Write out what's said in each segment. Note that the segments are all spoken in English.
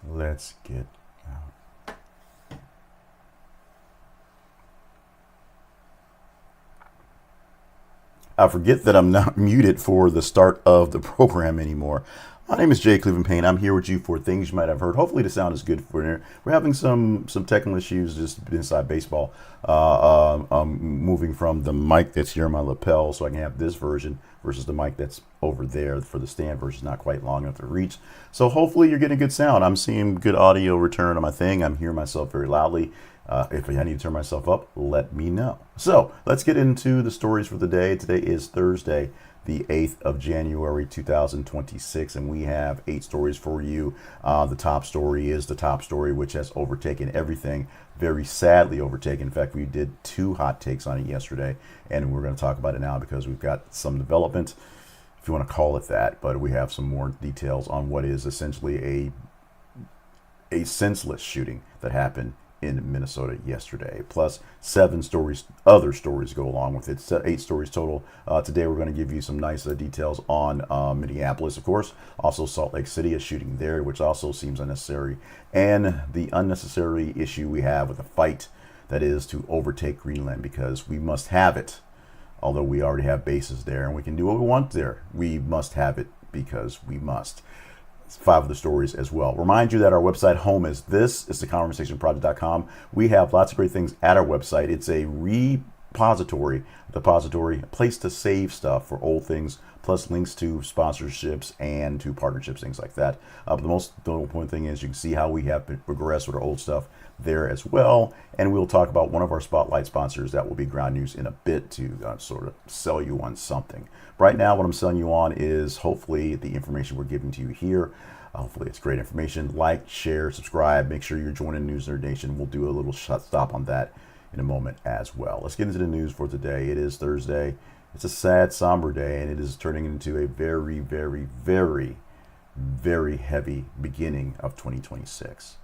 Let's get out. I forget that I'm not muted for the start of the program anymore. My name is Jay Cleveland Payne. I'm here with you for things you might have heard. Hopefully, the sound is good for you. We're having some technical issues just inside baseball. Moving from the mic that's here on my lapel, so I can have this version versus the mic that's over there for the stand version, not quite long enough to reach. So hopefully, you're getting good sound. I'm seeing good audio return on my thing. I'm hearing myself very loudly. If I need to turn myself up, let me know. So let's get into the stories for the day. Today is Thursday, the 8th of January, 2026, and we have 8 stories for you. The top story is the top story, which has overtaken everything, very sadly overtaken. In fact, we did 2 hot takes on it yesterday, and we're going to talk about it now because we've got some development, if you want to call it that, but we have some more details on what is essentially a senseless shooting that happened in Minnesota yesterday, plus 7 stories, other stories go along with it. 8 stories total. Today we're going to give you some nice details on Minneapolis, of course, also Salt Lake City, a shooting there, which also seems unnecessary, and the unnecessary issue we have with a fight that is to overtake Greenland, because we must have it. Although we already have bases there and we can do what we want there, we must have it because we must. 5 of the stories as well. Remind you that our website home is this. It's theconversationproject.com. We have lots of great things at our website. It's a depository, a place to save stuff for old things, plus links to sponsorships and to partnerships, things like that. But the most important thing is you can see how we have progressed with our old stuff there as well. And we'll talk about one of our spotlight sponsors that will be Ground News in a bit to sort of sell you on something. Right now, what I'm selling you on is hopefully the information we're giving to you here. Hopefully it's great information. Like, share, subscribe. Make sure you're joining News Nerd Nation. We'll do a little stop on that in a moment as well. Let's get into the news for today. It is Thursday. It's a sad, somber day, and it is turning into a very, very, very, very heavy beginning of 2026.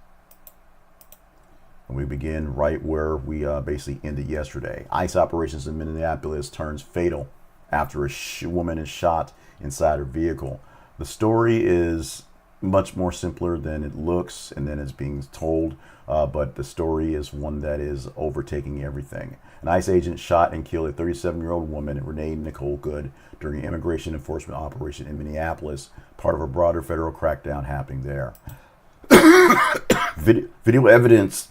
And we begin right where we basically ended yesterday. ICE operations in Minneapolis turns fatal after a woman is shot inside her vehicle. The story is much more simpler than it looks and then it's being told, but the story is one that is overtaking everything. An ICE agent shot and killed a 37-year-old woman, Renee Nicole Good, during an immigration enforcement operation in Minneapolis, part of a broader federal crackdown happening there. Video evidence,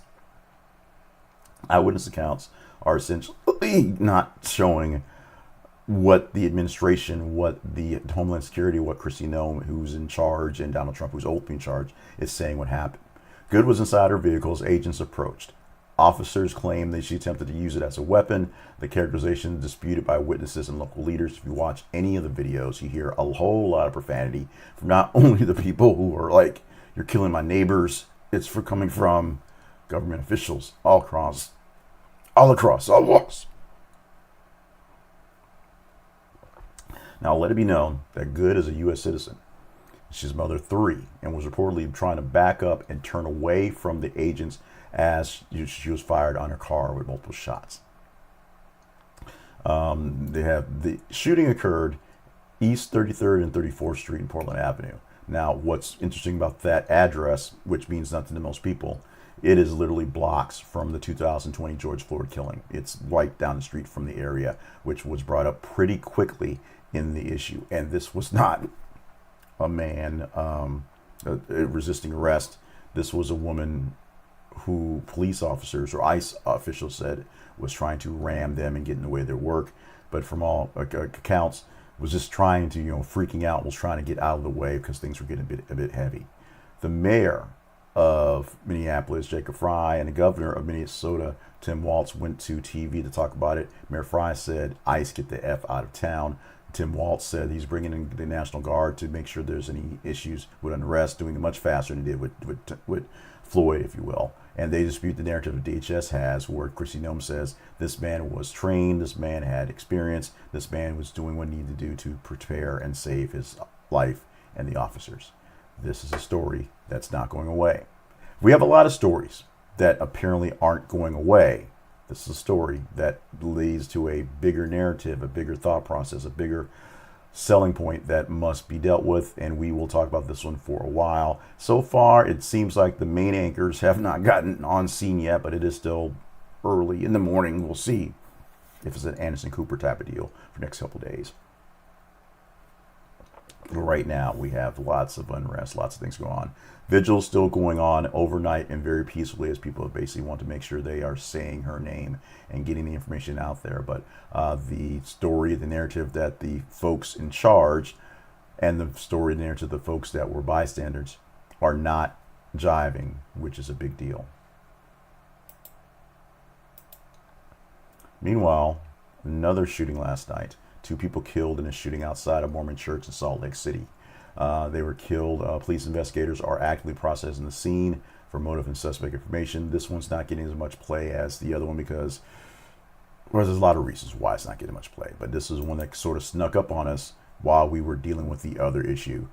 eyewitness accounts are essentially not showing what the administration, what the Homeland Security, what Kristi Noem, who's in charge, and Donald Trump, who's openly in charge, is saying what happened. Good was inside her vehicle as agents approached. Officers claim that she attempted to use it as a weapon. The characterization is disputed by witnesses and local leaders. If you watch any of the videos, you hear a whole lot of profanity from not only the people who are like, "You're killing my neighbors," it's coming from government officials all across. Now, let it be known that Good is a U.S. citizen. She's mother 3 and was reportedly trying to back up and turn away from the agents as she was fired on her car with multiple shots. The shooting occurred East 33rd and 34th Street in Portland Avenue. Now, what's interesting about that address, which means nothing to most people, it is literally blocks from the 2020 George Floyd killing. It's right down the street from the area, which was brought up pretty quickly in the issue. And this was not a man resisting arrest. This was a woman who police officers or ICE officials said was trying to ram them and get in the way of their work. But from all accounts, was just trying to, freaking out, was trying to get out of the way because things were getting a bit heavy. The mayor of Minneapolis, Jacob Frey, and the governor of Minnesota, Tim Walz, went to TV to talk about it. Mayor Frey said, "ICE, get the F out of town." Tim Walz said he's bringing in the National Guard to make sure there's any issues with unrest, doing it much faster than he did with Floyd, if you will. And they dispute the narrative that DHS has, where Kristi Noem says this man was trained, this man had experience, this man was doing what he needed to do to prepare and save his life and the officers. This is a story that's not going away. We have a lot of stories that apparently aren't going away. This is a story that leads to a bigger narrative, a bigger thought process, a bigger selling point that must be dealt with, and we will talk about this one for a while. So far, it seems like the main anchors have not gotten on scene yet, but it is still early in the morning. We'll see if it's an Anderson Cooper type of deal for the next couple of days. But right now, we have lots of unrest, lots of things going on. Vigil still going on overnight and very peacefully, as people basically want to make sure they are saying her name and getting the information out there. But the story, the narrative that the folks in charge and the story, the narrative of the folks that were bystanders are not jiving, which is a big deal. Meanwhile, another shooting last night. 2 people killed in a shooting outside a Mormon church in Salt Lake City. They were killed. Police investigators are actively processing the scene for motive and suspect information. This one's not getting as much play as the other one because, well, there's a lot of reasons why it's not getting much play. But this is one that sort of snuck up on us while we were dealing with the other issue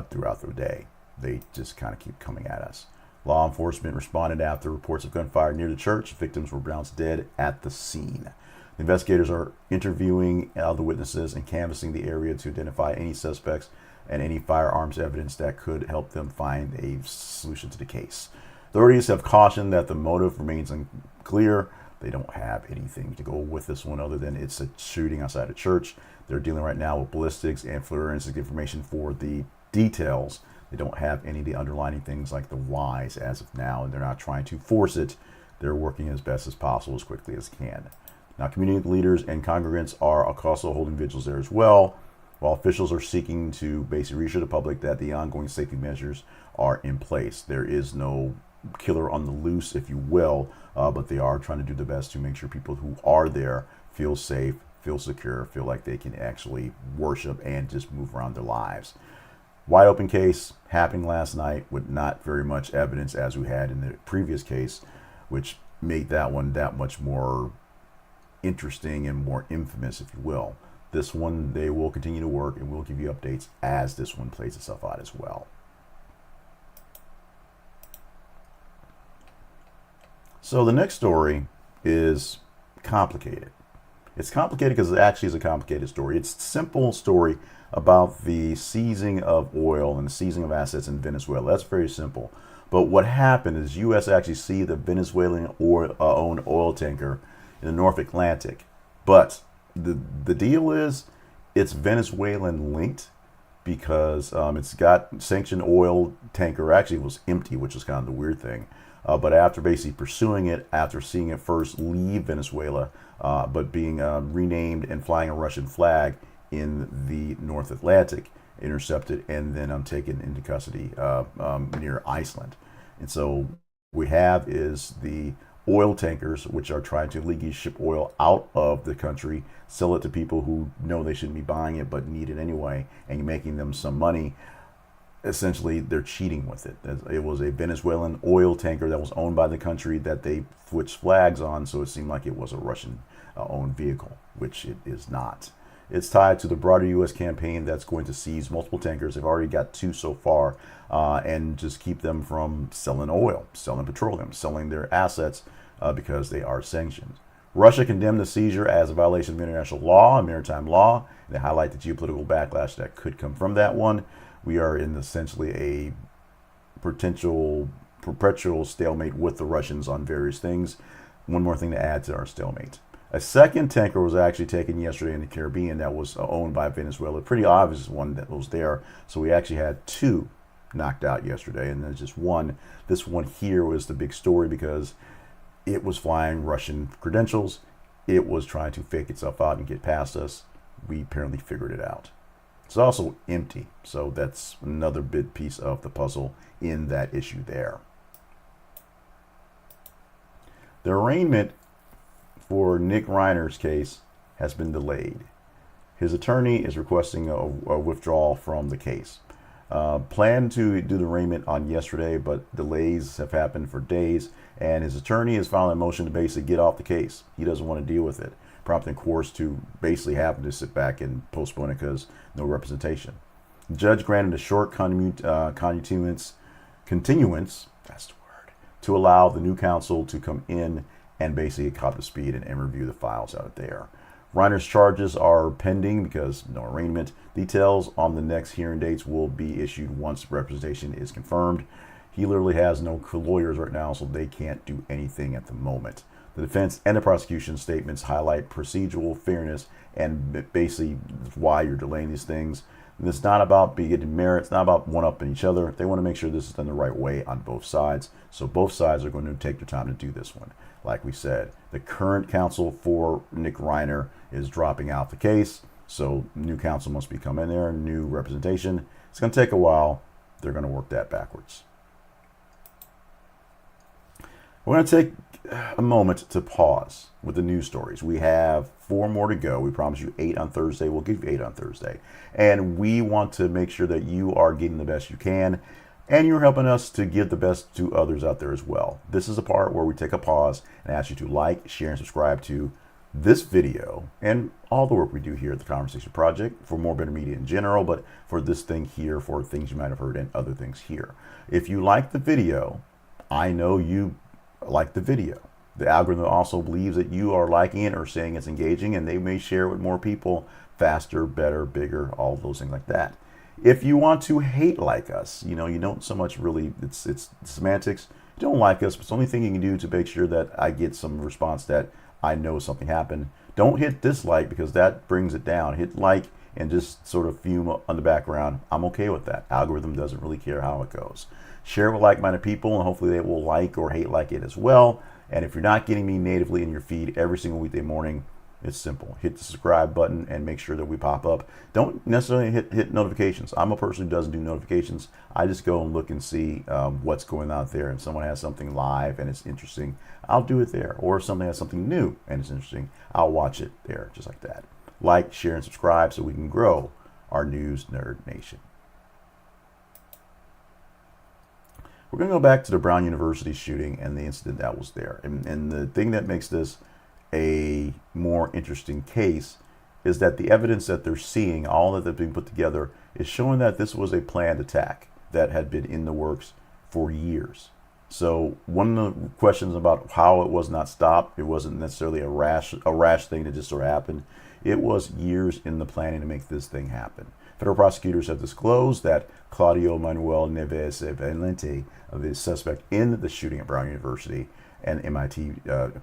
throughout the day. They just kind of keep coming at us. Law enforcement responded after reports of gunfire near the church. Victims were pronounced dead at the scene. The investigators are interviewing the witnesses and canvassing the area to identify any suspects and any firearms evidence that could help them find a solution to the case. Authorities have cautioned that the motive remains unclear. They don't have anything to go with this one other than it's a shooting outside a church. They're dealing right now with ballistics and forensic information for the details. They don't have any of the underlining things like the whys as of now, and they're not trying to force it. They're working as best as possible, as quickly as can. Now, community leaders and congregants are also holding vigils there as well, while officials are seeking to basically reassure the public that the ongoing safety measures are in place. There is no killer on the loose, if you will, but they are trying to do the best to make sure people who are there feel safe, feel secure, feel like they can actually worship and just move around their lives. Wide open case happening last night with not very much evidence as we had in the previous case, which made that one that much more interesting and more infamous, if you will. This one, they will continue to work, and we'll give you updates as this one plays itself out as well. So the next story is complicated. It's complicated because it actually is a complicated story. It's a simple story about the seizing of oil and the seizing of assets in Venezuela. That's very simple. But what happened is U.S. actually seized the Venezuelan-owned oil tanker in the North Atlantic. But the deal is it's Venezuelan-linked because it's got sanctioned oil tanker. Actually, it was empty, which is kind of the weird thing. But after basically pursuing it, after seeing it first leave Venezuela, but being renamed and flying a Russian flag in the North Atlantic, intercepted and then taken into custody near Iceland. And so we have is the oil tankers, which are trying to legally ship oil out of the country, sell it to people who know they shouldn't be buying it but need it anyway, and making them some money. Essentially, they're cheating with it. It was a Venezuelan oil tanker that was owned by the country that they switched flags on, so it seemed like it was a Russian-owned vehicle, which it is not. It's tied to the broader U.S. campaign that's going to seize multiple tankers. They've already got 2 so far, and just keep them from selling oil, selling petroleum, selling their assets because they are sanctioned. Russia condemned the seizure as a violation of international law and maritime law. They highlight the geopolitical backlash that could come from that one. We are in essentially a potential perpetual stalemate with the Russians on various things. One more thing to add to our stalemate. A second tanker was actually taken yesterday in the Caribbean that was owned by Venezuela. Pretty obvious one that was there. So we actually had 2 knocked out yesterday, and there's just one. This one here was the big story because it was flying Russian credentials. It was trying to fake itself out and get past us. We apparently figured it out. It's also empty, so that's another big piece of the puzzle in that issue there. The arraignment for Nick Reiner's case has been delayed. His attorney is requesting a withdrawal from the case. Planned to do the arraignment on yesterday, but delays have happened for days, and his attorney is filing a motion to basically get off the case. He doesn't want to deal with it, prompting courts to basically have him to sit back and postpone it because no representation. The judge granted a short continuance, that's the word, to allow the new counsel to come in and basically cop the speed and review the files out there. Reiner's charges are pending because no arraignment. Details on the next hearing dates will be issued once representation is confirmed. He literally has no lawyers right now, so they can't do anything at the moment. The defense and the prosecution statements highlight procedural fairness and basically why you're delaying these things. And it's not about getting merit. It's not about one-upping each other. They want to make sure this is done the right way on both sides. So both sides are going to take their time to do this one. Like we said, the current counsel for Nick Reiner is dropping out the case. So new counsel must be coming in there, new representation. It's going to take a while. They're going to work that backwards. We're going to take a moment to pause with the news stories. We have 4 more to go. We promised you 8 on Thursday. We'll give you 8 on Thursday. And we want to make sure that you are getting the best you can, and you're helping us to give the best to others out there as well. This is a part where we take a pause and ask you to like, share, and subscribe to this video and all the work we do here at the Conversation Project for More Better Media in general, but for this thing here, for things you might have heard and other things here. If you like the video, I know you like the video. The algorithm also believes that you are liking it or saying it's engaging, and they may share it with more people faster, better, bigger, all those things like that. If you want to hate like us, you don't so much really, it's semantics. You don't like us, but it's the only thing you can do to make sure that I get some response that I know something happened. Don't hit dislike because that brings it down. Hit like and just sort of fume on the background. I'm okay with that. Algorithm doesn't really care how it goes. Share it with like-minded people, and hopefully they will like or hate like it as well. And if you're not getting me natively in your feed every single weekday morning, it's simple. Hit the subscribe button and make sure that we pop up. Don't necessarily hit notifications. I'm a person who doesn't do notifications. I just go and look and see what's going on out there. If someone has something live and it's interesting, I'll do it there. Or if somebody has something new and it's interesting, I'll watch it there just like that. Like, share, and subscribe so we can grow our News Nerd Nation. We're going to go back to the Brown University shooting and the incident that was there. And the thing that makes this a more interesting case is that the evidence that they're seeing, all that they've been put together, is showing that this was a planned attack that had been in the works for years. So one of the questions about how it was not stopped, it wasn't necessarily a rash thing that just sort of happened. It was years in the planning to make this thing happen. Federal prosecutors have disclosed that Claudio Manuel Neves Valente, the suspect in the shooting at Brown University, and MIT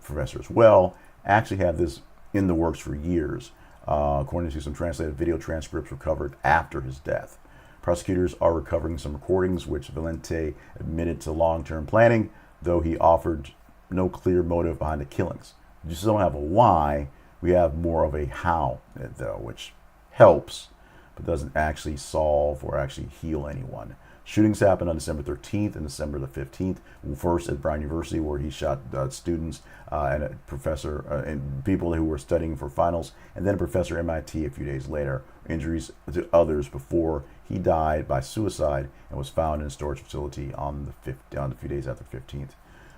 professor as well, actually had this in the works for years. According to some translated video transcripts recovered after his death. Prosecutors are recovering some recordings which Valente admitted to long-term planning, though he offered no clear motive behind the killings. We just don't have a why, we have more of a how, though, which helps, but doesn't actually solve or actually heal anyone. Shootings happened on December 13th and December the 15th. First at Brown University, where he shot students and a professor and people who were studying for finals, and then a professor at MIT a few days later. Injuries to others before he died by suicide and was found in a storage facility on a few days after the 15th.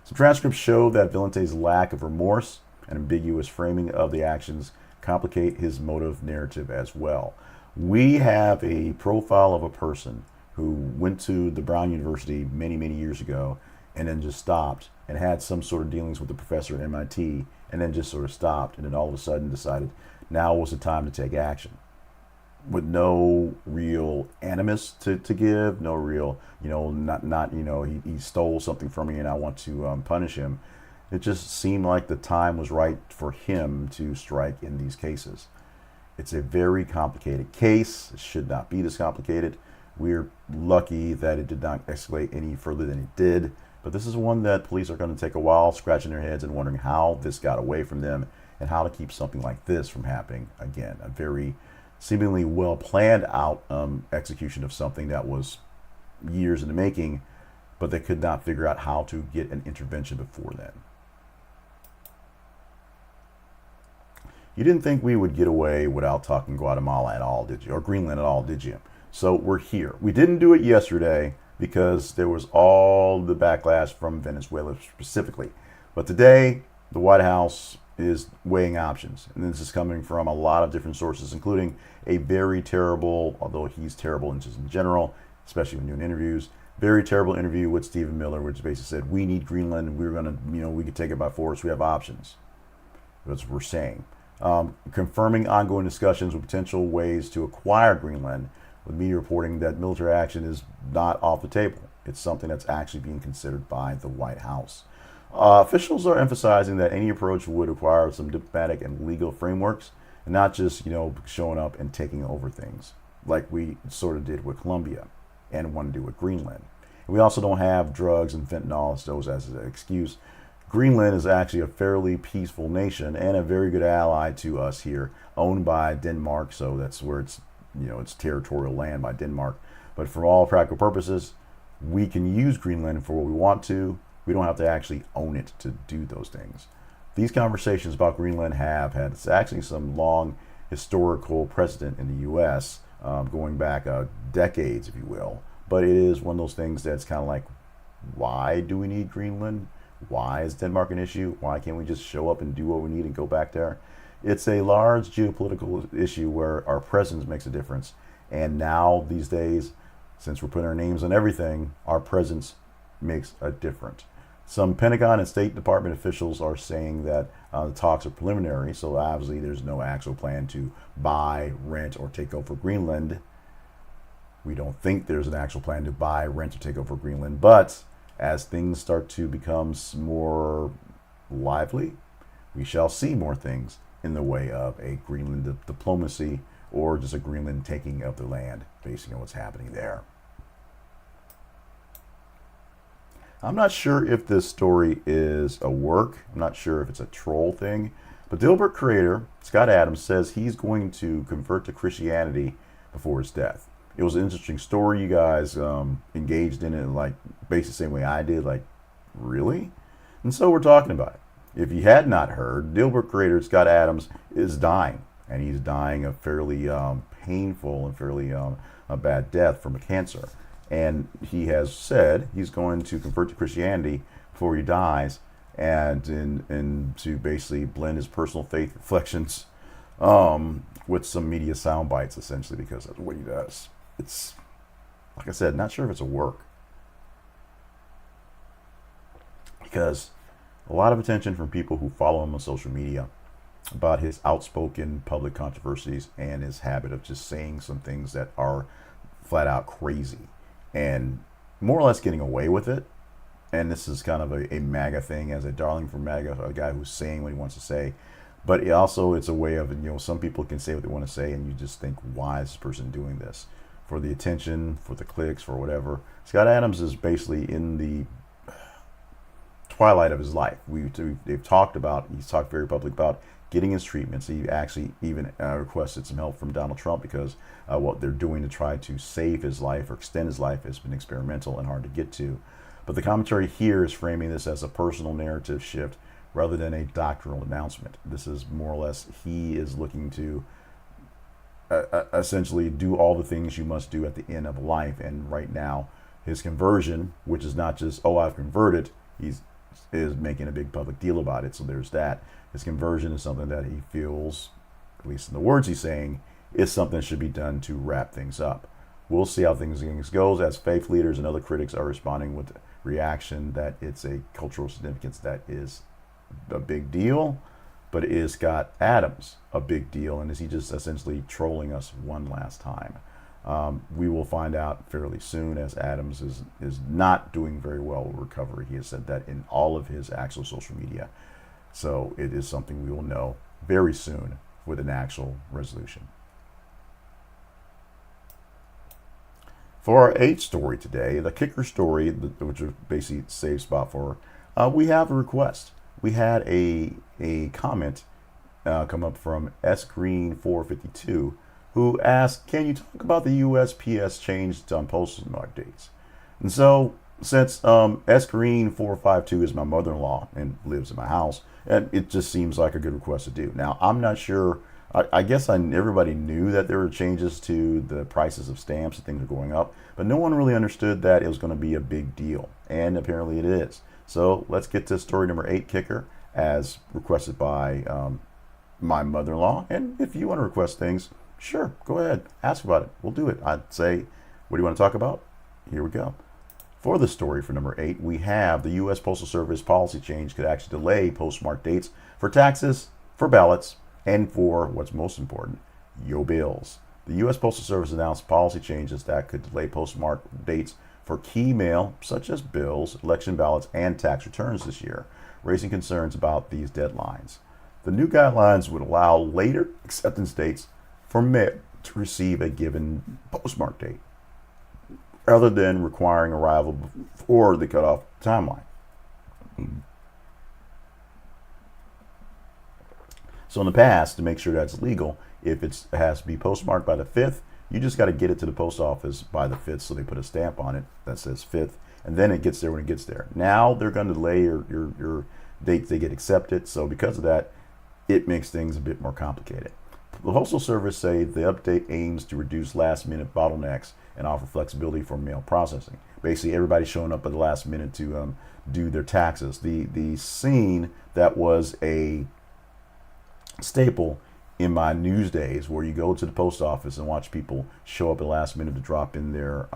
Some transcripts show that Valente's lack of remorse and ambiguous framing of the actions complicate his motive narrative as well. We have a profile of a person who went to the Brown University many, many years ago and then just stopped and had some sort of dealings with the professor at MIT and then just sort of stopped and then all of a sudden decided now was the time to take action with no real animus to give, no real, he stole something from me and I want to punish him. It just seemed like the time was right for him to strike in these cases. It's a very complicated case. It should not be this complicated. We're lucky that it did not escalate any further than it did. But this is one that police are going to take a while scratching their heads and wondering how this got away from them and how to keep something like this from happening again. A very seemingly well planned out execution of something that was years in the making, but they could not figure out how to get an intervention before then. You didn't think we would get away without talking Guatemala at all, did you? Or Greenland at all, did you? So we're here. We didn't do it yesterday because there was all the backlash from Venezuela specifically. But today, the White House is weighing options. And this is coming from a lot of different sources, including a very terrible, although he's terrible just in general, especially when doing interviews, very terrible interview with Stephen Miller, which basically said, we need Greenland and we're going to, we could take it by force. We have options. That's what we're saying. confirming ongoing discussions with potential ways to acquire Greenland, with media reporting that military action is not off the table. It's something that's actually being considered by the White House. Officials are emphasizing that any approach would require some diplomatic and legal frameworks, and not just showing up and taking over things like we sort of did with Colombia and want to do with Greenland. And we also don't have drugs and fentanyl those as an excuse. Greenland is actually a fairly peaceful nation and a very good ally to us here, owned by Denmark, so that's where it's territorial land by Denmark. But for all practical purposes, we can use Greenland for what we want to. We don't have to actually own it to do those things. These conversations about Greenland have had actually some long historical precedent in the U.S., going back decades, if you will. But it is one of those things that's kind of like, why do we need Greenland? Why is Denmark an issue? Why can't we just show up and do what we need and go back there? It's a large geopolitical issue where our presence makes a difference. And now, these days, since we're putting our names on everything, our presence makes a difference. Some Pentagon and State Department officials are saying that the talks are preliminary, so obviously there's no actual plan to buy, rent, or take over Greenland. We don't think there's an actual plan to buy, rent, or take over Greenland, but as things start to become more lively, we shall see more things in the way of a Greenland diplomacy or just a Greenland taking of the land, based on what's happening there. I'm not sure if this story is a work. I'm not sure if it's a troll thing. But Dilbert creator Scott Adams says he's going to convert to Christianity before his death. It was an interesting story. You guys engaged in it like basically the same way I did. Like, really? And so we're talking about it. If you had not heard, Dilbert creator Scott Adams is dying. And he's dying a fairly painful and fairly a bad death from a cancer. And he has said he's going to convert to Christianity before he dies, and to basically blend his personal faith reflections with some media sound bites, essentially, because that's what he does. It's, like I said, not sure if it's a work. Because a lot of attention from people who follow him on social media about his outspoken public controversies and his habit of just saying some things that are flat out crazy and more or less getting away with it. And this is kind of a MAGA thing, as a darling for MAGA, a guy who's saying what he wants to say. But it's a way of, some people can say what they want to say, and you just think, why is this person doing this? For the attention, for the clicks, for whatever. Scott Adams is basically in the twilight of his life. He's talked very publicly about getting his treatments. He actually even requested some help from Donald Trump because what they're doing to try to save his life or extend his life has been experimental and hard to get to. But the commentary here is framing this as a personal narrative shift rather than a doctrinal announcement. This is more or less, he is looking to essentially do all the things you must do at the end of life. And right now, his conversion, which is not just, I've converted, is making a big public deal about it. So there's that. His conversion is something that he feels, at least in the words he's saying, is something that should be done to wrap things up. We'll see how things goes, as faith leaders and other critics are responding with reaction that it's a cultural significance that is a big deal. But is Scott Adams a big deal? And is he just essentially trolling us one last time? We will find out fairly soon, as Adams is not doing very well with recovery. He has said that in all of his actual social media. So it is something we will know very soon with an actual resolution. For our 8th story today, the kicker story, which is basically a safe spot for, we have a request. We had a comment come up from sgreen452, who asked, can you talk about the USPS change on postmark dates? And so, since sgreen452 is my mother-in-law and lives in my house, and it just seems like a good request to do. Now, I'm not sure. I guess everybody knew that there were changes to the prices of stamps and things are going up, but no one really understood that it was going to be a big deal, and apparently it is. So let's get to story number 8, kicker, as requested by my mother-in-law. And if you want to request things, sure, go ahead, ask about it. We'll do it. I'd say, what do you want to talk about? Here we go. For the story for number 8, we have the U.S. Postal Service policy change could actually delay postmark dates for taxes, for ballots, and for what's most important, your bills. The U.S. Postal Service announced policy changes that could delay postmark dates for key mail, such as bills, election ballots, and tax returns this year, raising concerns about these deadlines. The new guidelines would allow later acceptance dates for mail to receive a given postmark date, rather than requiring arrival before the cutoff timeline. So in the past, to make sure that's legal, if it has to be postmarked by the 5th, you just got to get it to the post office by the 5th, so they put a stamp on it that says 5th, and then it gets there when it gets there. Now they're going to delay your dates they get accepted, so because of that, it makes things a bit more complicated. The Postal Service say the update aims to reduce last-minute bottlenecks and offer flexibility for mail processing. Basically, everybody's showing up at the last minute to do their taxes. The scene that was a staple in my news days, where you go to the post office and watch people show up at the last minute to drop in their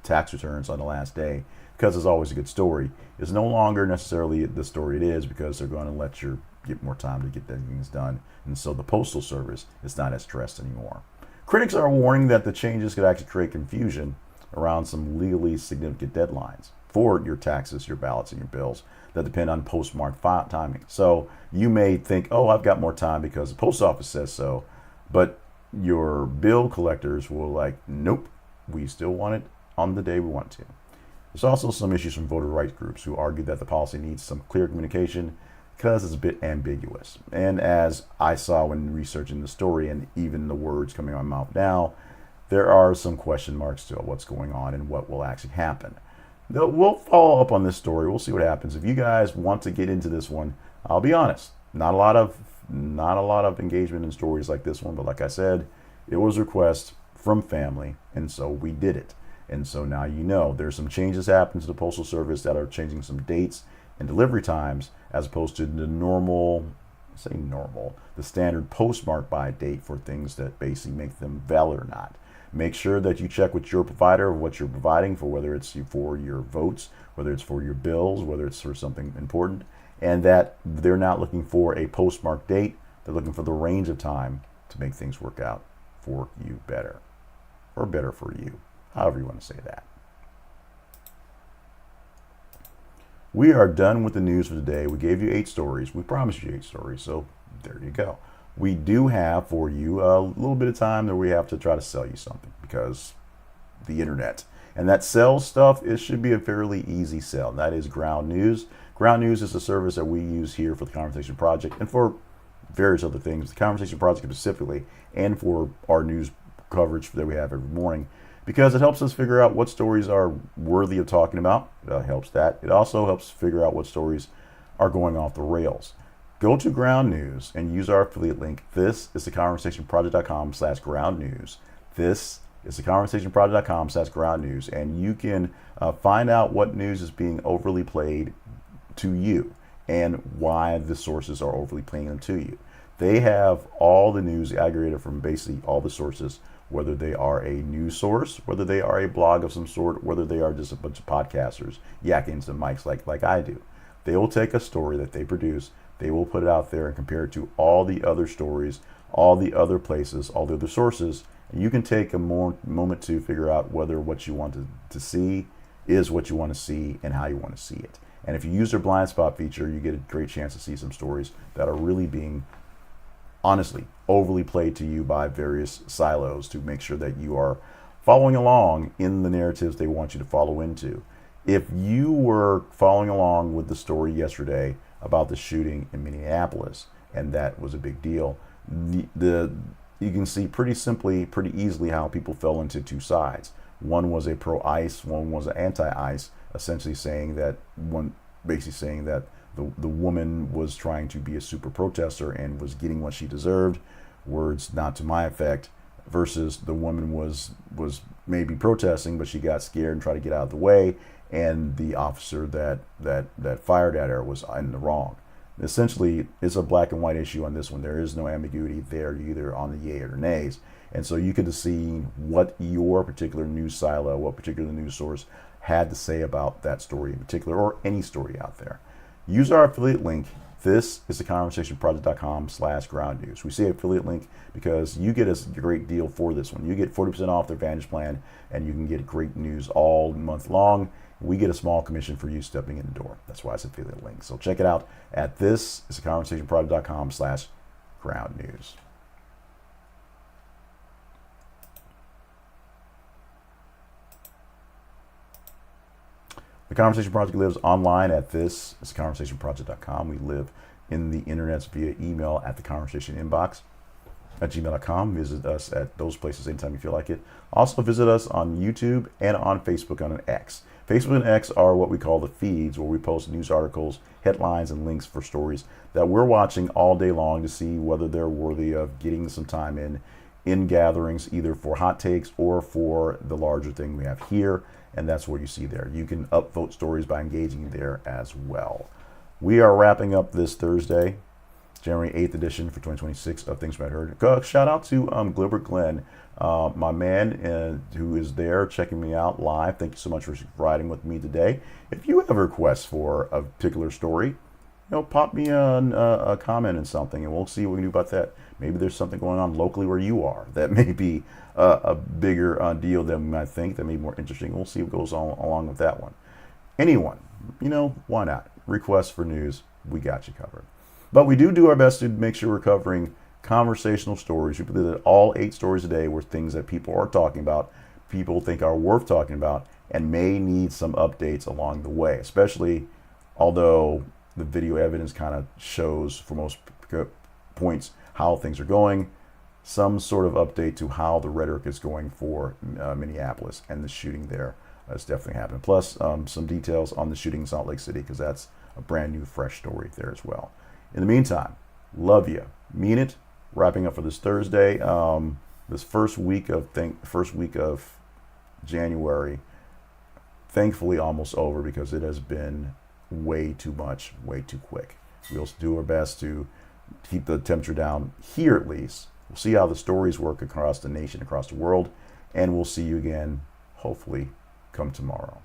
tax returns on the last day, because it's always a good story, is no longer necessarily the story it is, because they're going to let you get more time to get things done. And so the Postal Service is not as stressed anymore. Critics are warning that the changes could actually create confusion around some legally significant deadlines for your taxes, your ballots, and your bills that depend on postmark timing. So you may think, oh, I've got more time because the post office says so, but your bill collectors will like, nope, we still want it on the day we want to. There's also some issues from voter rights groups who argue that the policy needs some clear communication because it's a bit ambiguous. And as I saw when researching the story, and even the words coming out of my mouth now, there are some question marks still what's going on and what will actually happen. We'll follow up on this story. We'll see what happens. If you guys want to get into this one, I'll be honest, not a lot of engagement in stories like this one, but like I said, it was a request from family, and so we did it. And so now you know there's some changes happening to the Postal Service that are changing some dates and delivery times, as opposed to the the standard postmark by date for things that basically make them valid or not. Make sure that you check with your provider of what you're providing for, whether it's for your votes, whether it's for your bills, whether it's for something important, and that they're not looking for a postmark date. They're looking for the range of time to make things work out for you better, or better for you, however you want to say that. We are done with the news for today. We gave you 8 stories. We promised you 8 stories, so there you go. We do have for you a little bit of time that we have to try to sell you something, because the internet. And that sells stuff, it should be a fairly easy sell. And that is Ground News. Ground News is a service that we use here for the Conversation Project and for various other things. The Conversation Project specifically, and for our news coverage that we have every morning, because it helps us figure out what stories are worthy of talking about. It helps that. It also helps figure out what stories are going off the rails. Go to Ground News and use our affiliate link. This is theconversationproject.com/ground news. This is theconversationproject.com/ground news. And you can find out what news is being overly played to you and why the sources are overly playing them to you. They have all the news aggregated from basically all the sources, whether they are a news source, whether they are a blog of some sort, whether they are just a bunch of podcasters yakking some mics like I do. They will take a story that they produce, they will put it out there and compare it to all the other stories, all the other places, all the other sources, and you can take a moment to figure out whether what you want to see is what you want to see and how you want to see it. And if you use their blind spot feature, you get a great chance to see some stories that are really being, honestly, overly played to you by various silos to make sure that you are following along in the narratives they want you to follow into. If you were following along with the story yesterday about the shooting in Minneapolis, and that was a big deal, you can see pretty easily how people fell into 2 sides. One was a pro-ICE, one was an anti-ICE, essentially saying that the woman was trying to be a super protester and was getting what she deserved, words not to my effect, versus the woman was maybe protesting, but she got scared and tried to get out of the way, and the officer that fired at her was in the wrong. Essentially, it's a black and white issue on this one. There is no ambiguity there, either on the yay or nays. And so you could see what your particular news silo, what particular news source had to say about that story in particular, or any story out there. use our affiliate link. This is theconversationproject.com/ground news. We say affiliate link because you get a great deal for this one. You get 40% off their Vantage plan, and you can get great news all month long. We get a small commission for you stepping in the door. That's why it's affiliate link. So check it out at this is theconversationproject.com/ground news. The Conversation Project lives online at this is conversationproject.com. We live in the internets via email at the conversation inbox at gmail.com. Visit us at those places anytime you feel like it. Also visit us on YouTube and on Facebook on an X. Facebook and X are what we call the feeds, where we post news articles, headlines, and links for stories that we're watching all day long to see whether they're worthy of getting some time in gatherings, either for hot takes or for the larger thing we have here. And that's what you see there. You can upvote stories by engaging there as well. We are wrapping up this Thursday, January 8th edition for 2026 of Things You Might Have Heard. Shout out to Dilbert Glenn, my man who is there checking me out live. Thank you so much for riding with me today. If you have a request for a particular story, pop me a comment and something, and we'll see what we can do about that. Maybe there's something going on locally where you are that may be a bigger deal than we might think, that may be more interesting. We'll see what goes on along with that one. Anyone, why not? Requests for news, we got you covered. But we do our best to make sure we're covering conversational stories. We believe that all 8 stories a day were things that people are talking about, people think are worth talking about, and may need some updates along the way, especially although the video evidence kind of shows for most points how things are going. Some sort of update to how the rhetoric is going for Minneapolis and the shooting there is definitely happening. Plus some details on the shooting in Salt Lake City, because that's a brand new, fresh story there as well. In the meantime, love you, mean it. Wrapping up for this Thursday, this first week of January, thankfully almost over, because it has been way too much, way too quick. We'll do our best to keep the temperature down here at least. We'll see how the stories work across the nation, across the world, and we'll see you again, hopefully, come tomorrow.